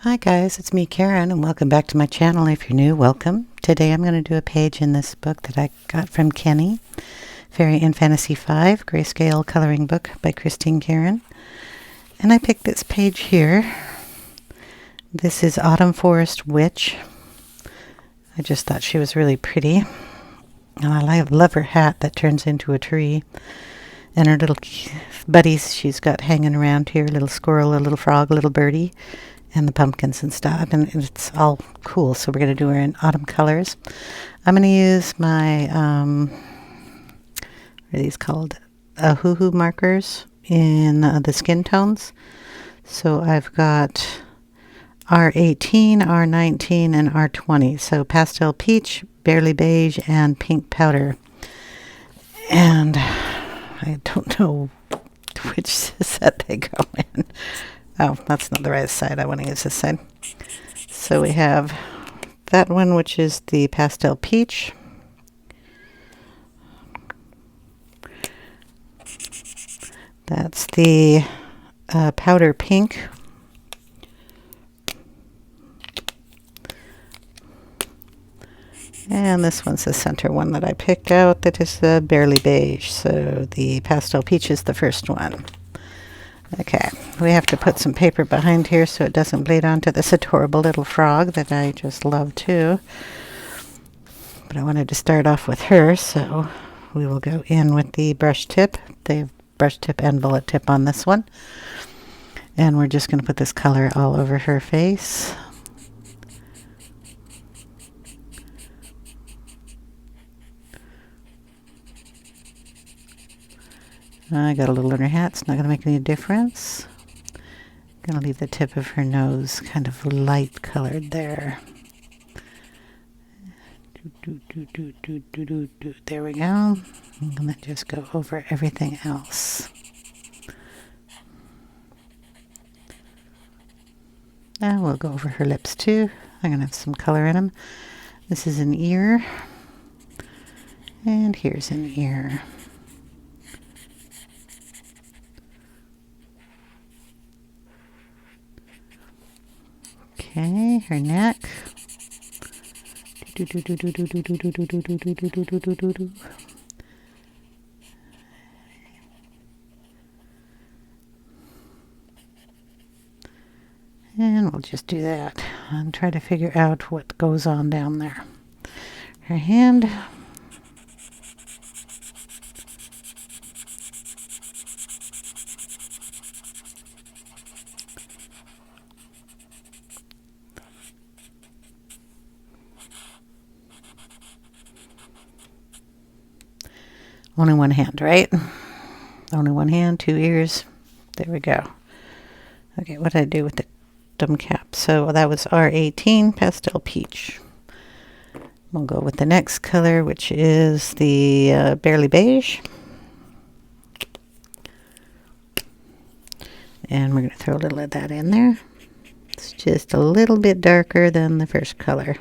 Hi guys, it's me Karen and welcome back to my channel. If you're new, welcome. Today I'm going to do a page in this book that I got from Kenny, Fairy and Fantasy 5, Grayscale Coloring Book by Christine Karron. And I picked this page here. This is Autumn Forest Witch. I just thought she was really pretty. And I love her hat that turns into a tree. And her little buddies she's got hanging around here, a little squirrel, a little frog, a little birdie, and the pumpkins and stuff, and it's all cool. So we're going to do her in autumn colors. I'm going to use my, what are these called? Ohuhu Markers in the skin tones. So I've got R18, R19, and R20. So Pastel Peach, Barely Beige, and Pink Powder. And I don't know which set they go in. Oh, that's not the right side. I want to use this side. So we have that one, which is the Pastel Peach. That's the Powder Pink. And this one's the center one that I picked out. That is the Barely Beige. So the Pastel Peach is the first one. Okay, we have to put some paper behind here so it doesn't bleed onto this adorable little frog that I just love too. But I wanted to start off with her, so we will go in with the brush tip. They have brush tip and bullet tip on this one. And we're just going to put this color all over her face. I got a little in her hat. It's not going to make any difference. I'm going to leave the tip of her nose kind of light colored there. There we go. I'm going to just go over everything else. And we'll go over her lips too. I'm going to have some color in them. This is an ear. And here's an ear. Okay, her neck. And we'll just do that and try to figure out what goes on down there. Her hand. Only one hand, right? Only one hand, two ears. There we go. Okay, what did I do with the dumb cap? So that was R18 Pastel Peach. We'll go with the next color, which is the Barely Beige. And we're going to throw a little of that in there. It's just a little bit darker than the first color.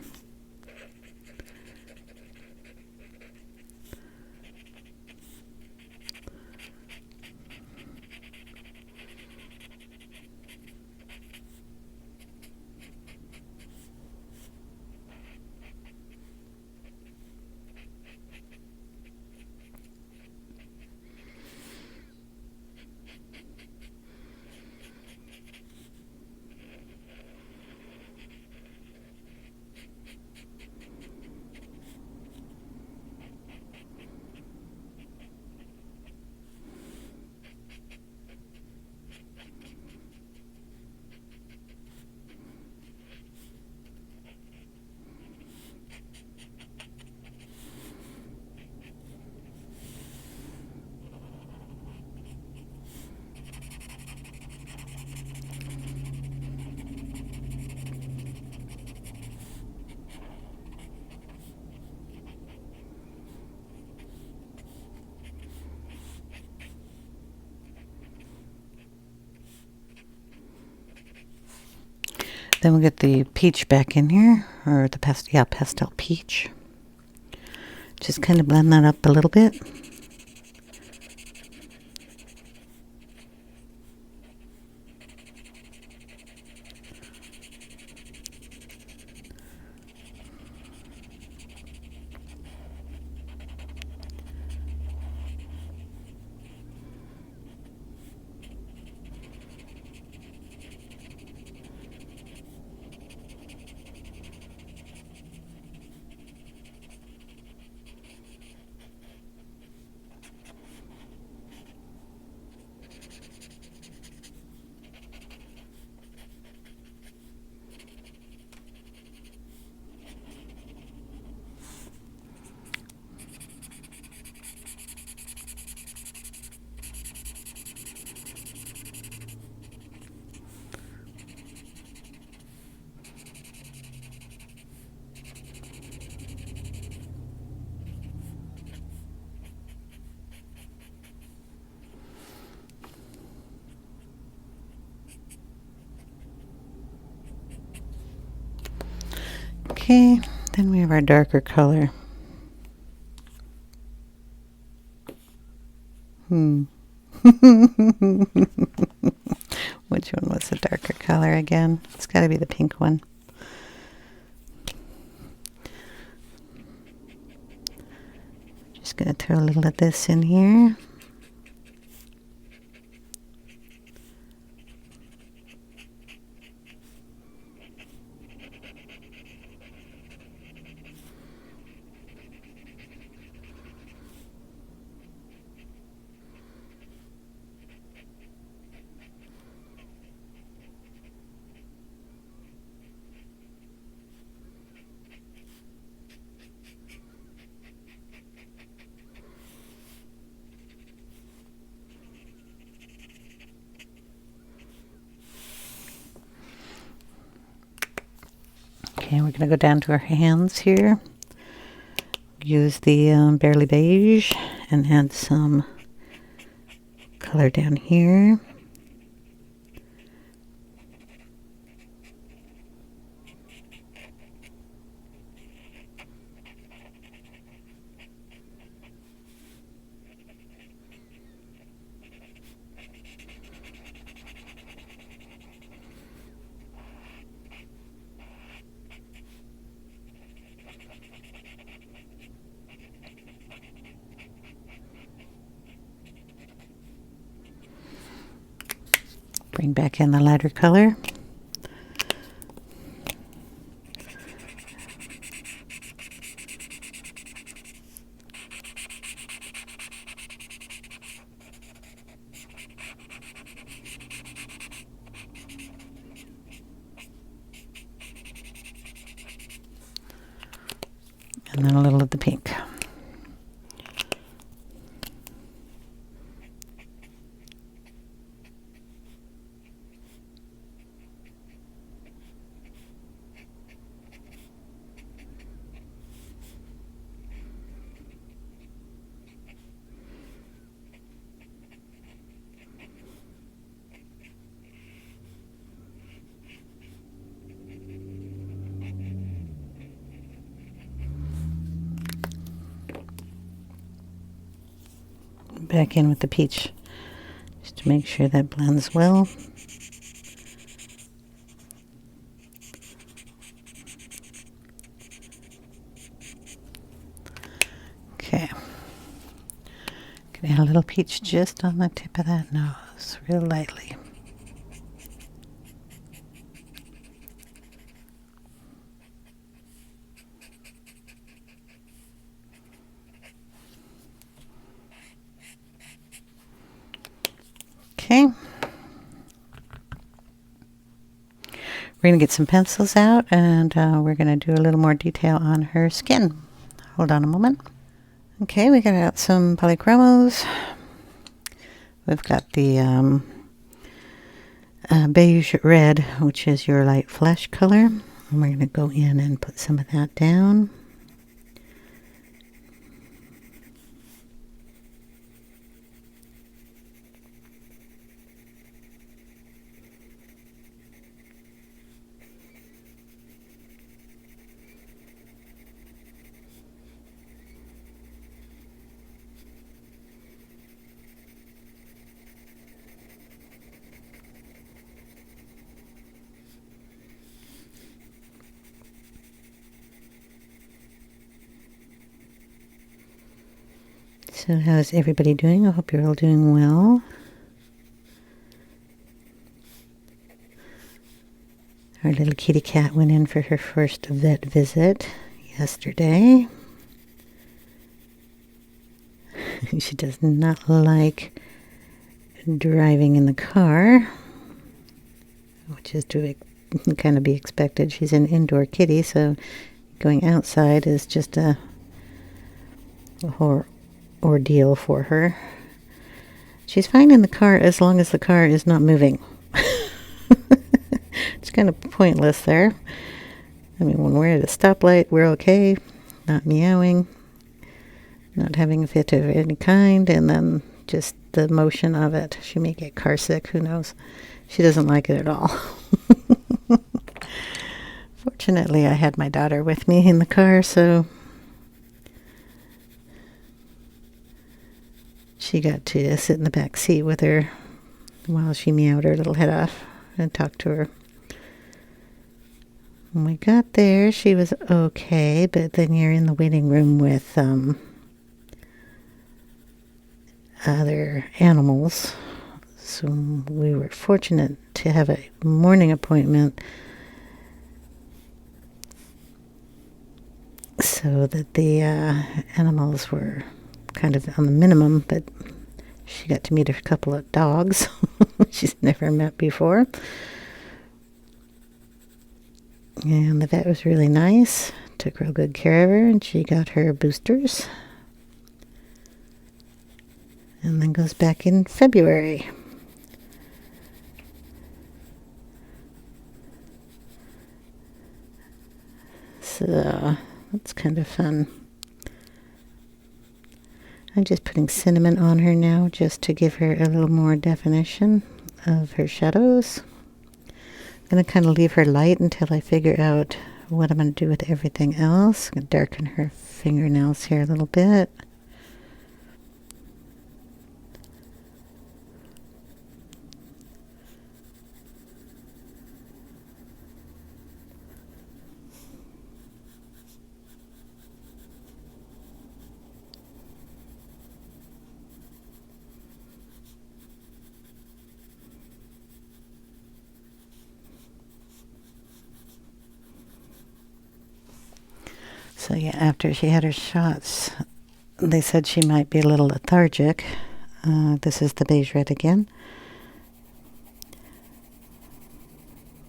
Then we'll get the peach back in here, or the pastel peach. Just kind of blend that up a little bit. Okay, then we have our darker color. Which one was the darker color again? It's got to be the pink one. Just going to throw a little of this in here. Okay, we're going to go down to our hands here. Use the Barely Beige and add some color down here. Bring back in the lighter color. And then a little of the pink. Back in with the peach, just to make sure that blends well. Okay, gonna add a little peach just on the tip of that nose, real lightly. Okay, we're going to get some pencils out and we're going to do a little more detail on her skin. Hold on a moment. Okay, we got out some Polychromos. We've got the beige red, which is your light flesh color. And we're going to go in and put some of that down. So how's everybody doing? I hope you're all doing well. Our little kitty cat went in for her first vet visit yesterday. She does not like driving in the car, which is to kind of be expected. She's an indoor kitty, so going outside is just a whole ordeal for her. She's fine in the car as long as the car is not moving. It's kind of pointless there. I mean, when we're at a stoplight, we're okay, not meowing, not having a fit of any kind, and then just the motion of it. She may get car sick, who knows. She doesn't like it at all. Poor Fortunately, I had my daughter with me in the car, so she got to sit in the back seat with her while she meowed her little head off and talked to her. When we got there, she was okay, but then you're in the waiting room with other animals. So we were fortunate to have a morning appointment so that the animals were kind of on the minimum, but she got to meet a couple of dogs she's never met before. And the vet was really nice, took real good care of her, and she got her boosters. And then goes back in February. So that's kind of fun. I'm just putting cinnamon on her now just to give her a little more definition of her shadows. I'm going to kind of leave her light until I figure out what I'm going to do with everything else. I'm going to darken her fingernails here a little bit. So yeah, after she had her shots, they said she might be a little lethargic. This is the beige red again,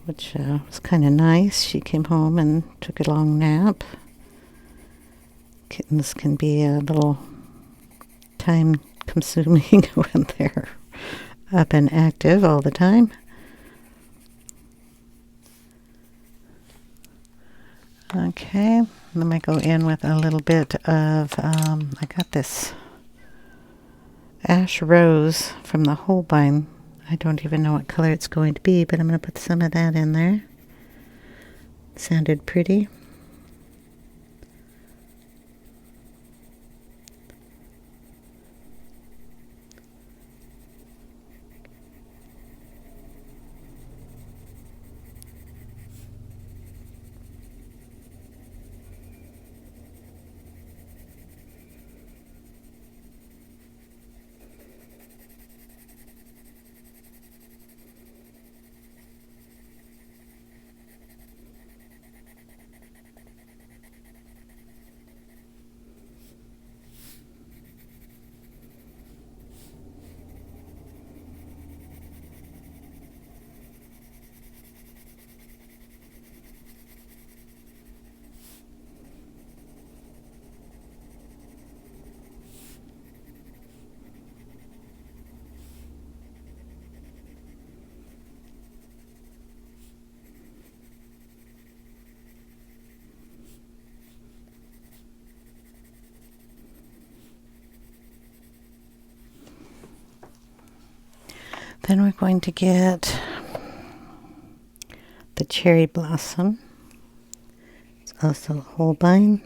which was kind of nice. She came home and took a long nap. Kittens can be a little time consuming when they're up and active all the time. Okay, then I go in with a little bit of, I got this ash rose from the Holbein. I don't even know what color it's going to be, but I'm going to put some of that in there. Sounded pretty. Then we're going to get the cherry blossom. It's also Holbein.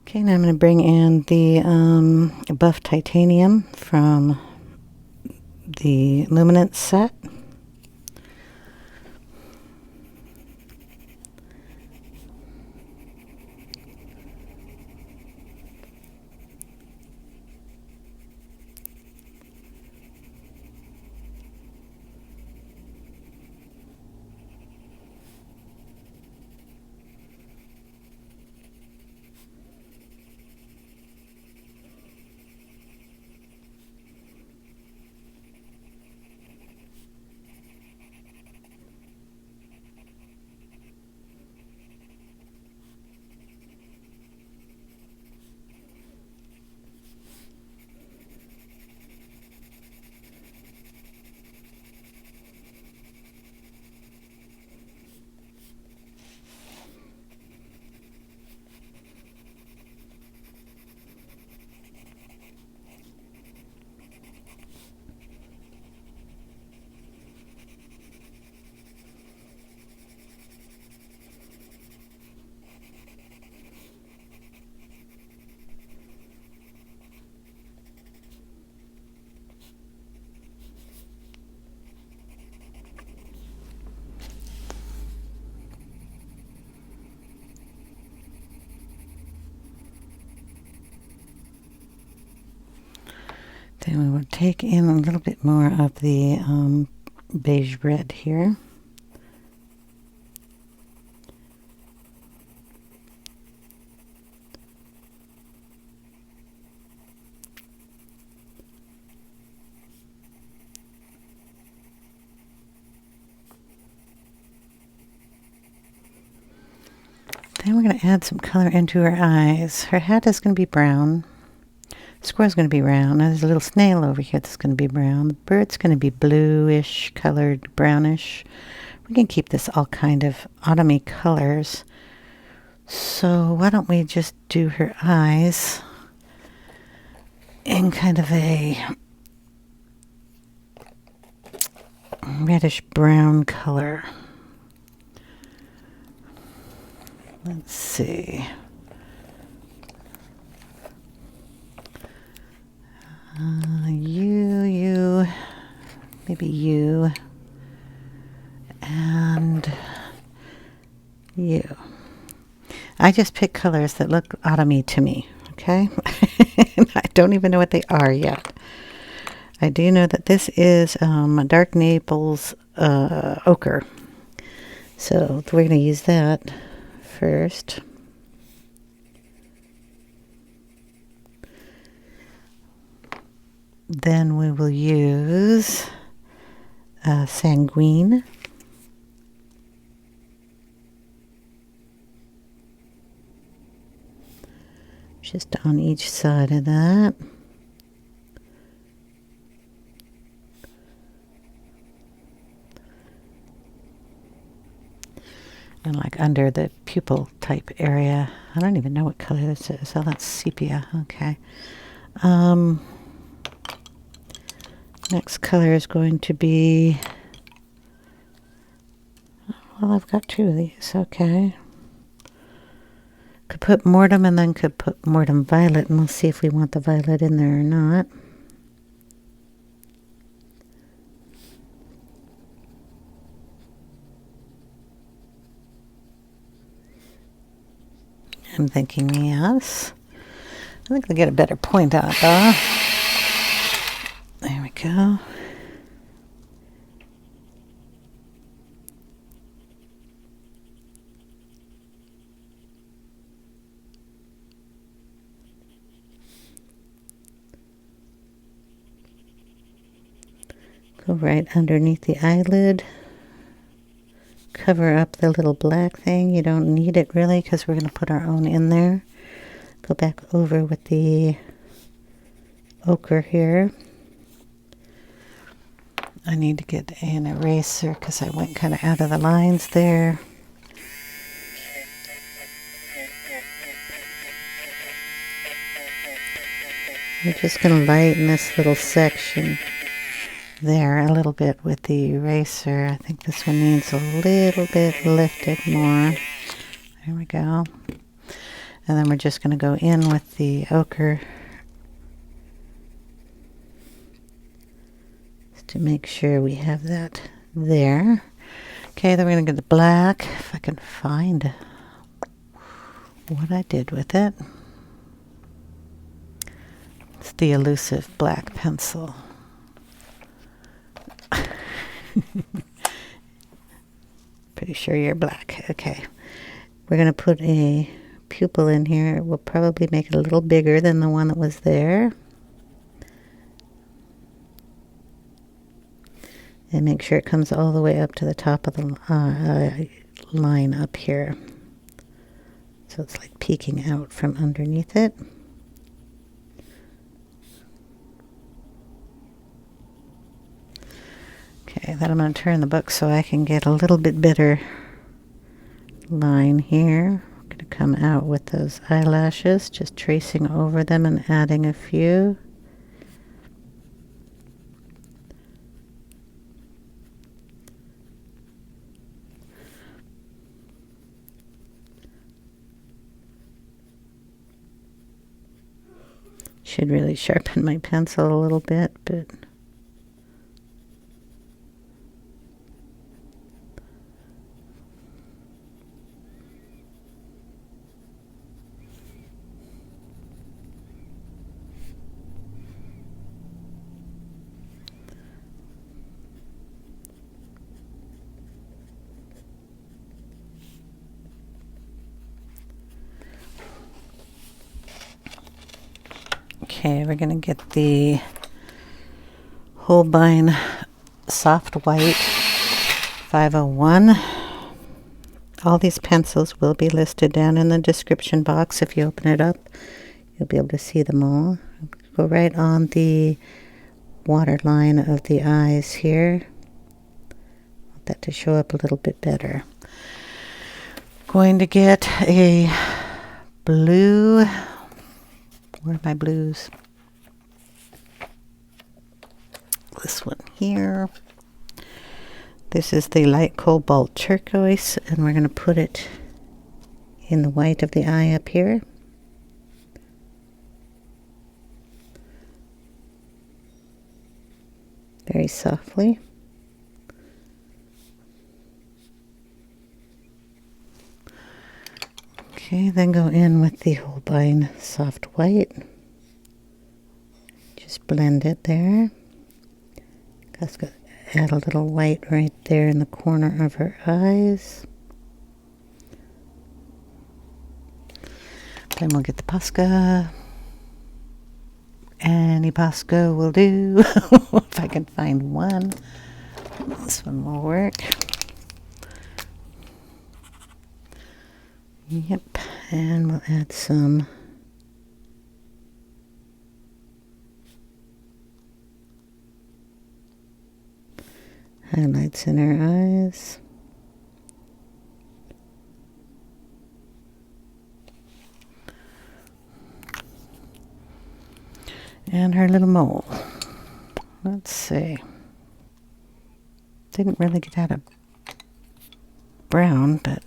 Okay, now I'm going to bring in the Buff Titanium from the Luminance set. Then we will take in a little bit more of the beige red here. Then we're going to add some color into her eyes. Her hat is going to be brown. The squirrel's going to be brown. Now there's a little snail over here that's going to be brown. The bird's going to be bluish colored, brownish. We can keep this all kind of autumny colors. So why don't we just do her eyes in kind of a reddish brown color. Let's see. You, maybe you, and you. I just pick colors that look autumny to me, okay? I don't even know what they are yet. I do know that this is dark naples ochre. So we're going to use that first. Then we will use Sanguine. Just on each side of that. And like under the pupil type area. I don't even know what color this is. Oh, that's sepia. Okay. Next color is going to be, well, I've got two of these. Okay. Could put mortuum and then could put mortuum violet, and we'll see if we want the violet in there or not. I'm thinking yes. I think we'll get a better point on it though. There we go. Go right underneath the eyelid. Cover up the little black thing. You don't need it really because we're going to put our own in there. Go back over with the ochre here. I need to get an eraser because I went kind of out of the lines there. I'm just going to lighten this little section there a little bit with the eraser. I think this one needs a little bit lifted more. There we go. And then we're just going to go in with the ochre to make sure we have that there. Okay, then we're going to get the black, if I can find what I did with it. It's the elusive black pencil. Pretty sure you're black. Okay. We're going to put a pupil in here. We'll probably make it a little bigger than the one that was there. And make sure it comes all the way up to the top of the line up here. So it's like peeking out from underneath it. Okay, then I'm going to turn the book so I can get a little bit better line here. I'm going to come out with those eyelashes, just tracing over them and adding a few. Should really sharpen my pencil a little bit, but Okay, we're going to get the Holbein Soft White 501. All these pencils will be listed down in the description box. If you open it up, you'll be able to see them all. Go right on the waterline of the eyes here. Want that to show up a little bit better. Going to get a blue. Where are my blues? This one here. This is the light cobalt turquoise, and we're going to put it in the white of the eye up here. Very softly. Okay, then go in with the Holbein Soft White. Just blend it there. Just add a little white right there in the corner of her eyes. Then we'll get the Posca. Any Posca will do. If I can find one. This one will work. Yep, and we'll add some highlights in her eyes. And her little mole. Let's see. Didn't really get out of brown, but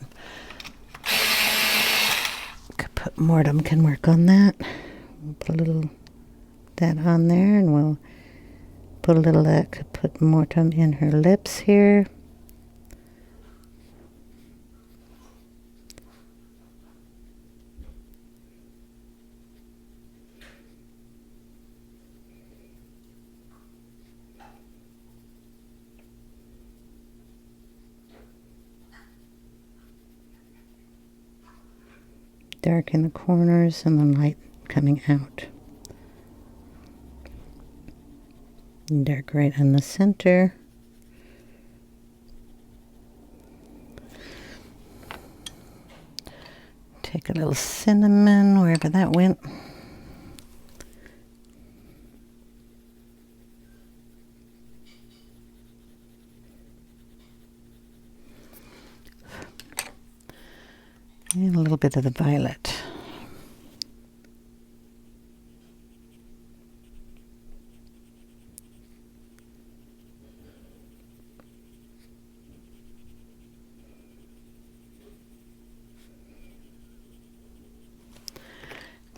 Caput mortuum can work on that. We'll put a little that on there, and we'll put a little of that Caput mortuum in her lips here. Dark in the corners and then light coming out. And dark right in the center. Take a little cinnamon wherever that went. And a little bit of the violet.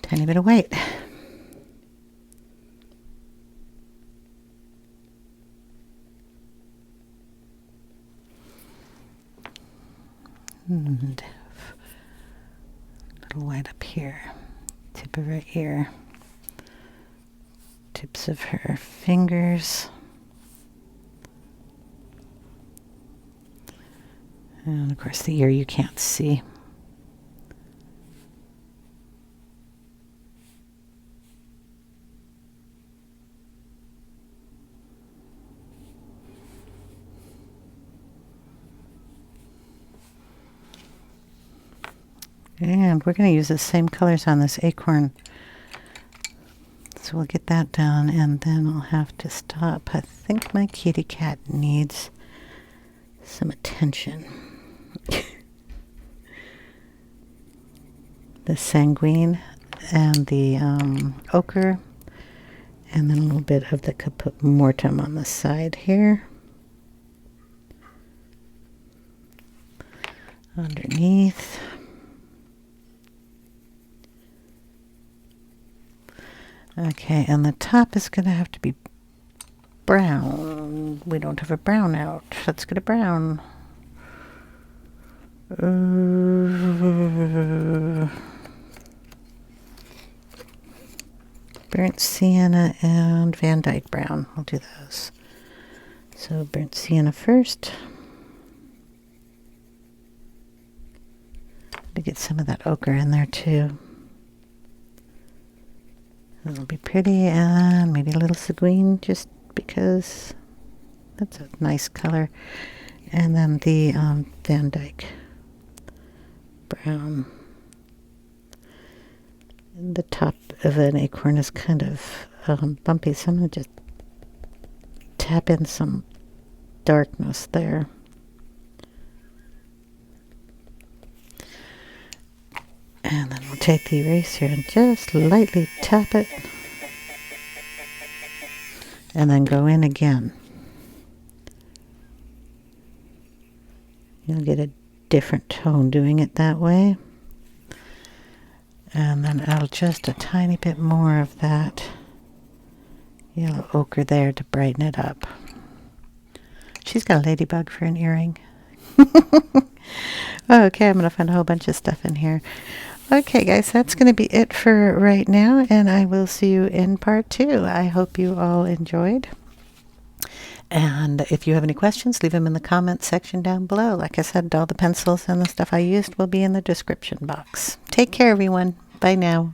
Tiny bit of white. And a little white up here, tip of her ear, tips of her fingers, and of course the ear you can't see. And we're going to use the same colors on this acorn. So we'll get that done, and then I'll have to stop. I think my kitty cat needs some attention. The Sanguine and the ochre, and then a little bit of the Caput mortuum on the side here. Underneath. Okay, and the top is going to have to be brown. We don't have a brown out. Let's get a brown. Burnt sienna and Van-dyck-brown. We'll do those. So burnt sienna first. To get some of that ochre in there too. That'll be pretty, and maybe a little Sanguine just because that's a nice color. And then the Van-dyck-brown. The top of an acorn is kind of bumpy, so I'm going to just tap in some darkness there. And then we'll take the eraser and just lightly tap it. And then go in again. You'll get a different tone doing it that way. And then I'll just a tiny bit more of that yellow ochre there to brighten it up. She's got a ladybug for an earring. Okay, I'm going to find a whole bunch of stuff in here. Okay, guys, that's going to be it for right now, and I will see you in part 2. I hope you all enjoyed. And if you have any questions, leave them in the comments section down below. Like I said, all the pencils and the stuff I used will be in the description box. Take care, everyone. Bye now.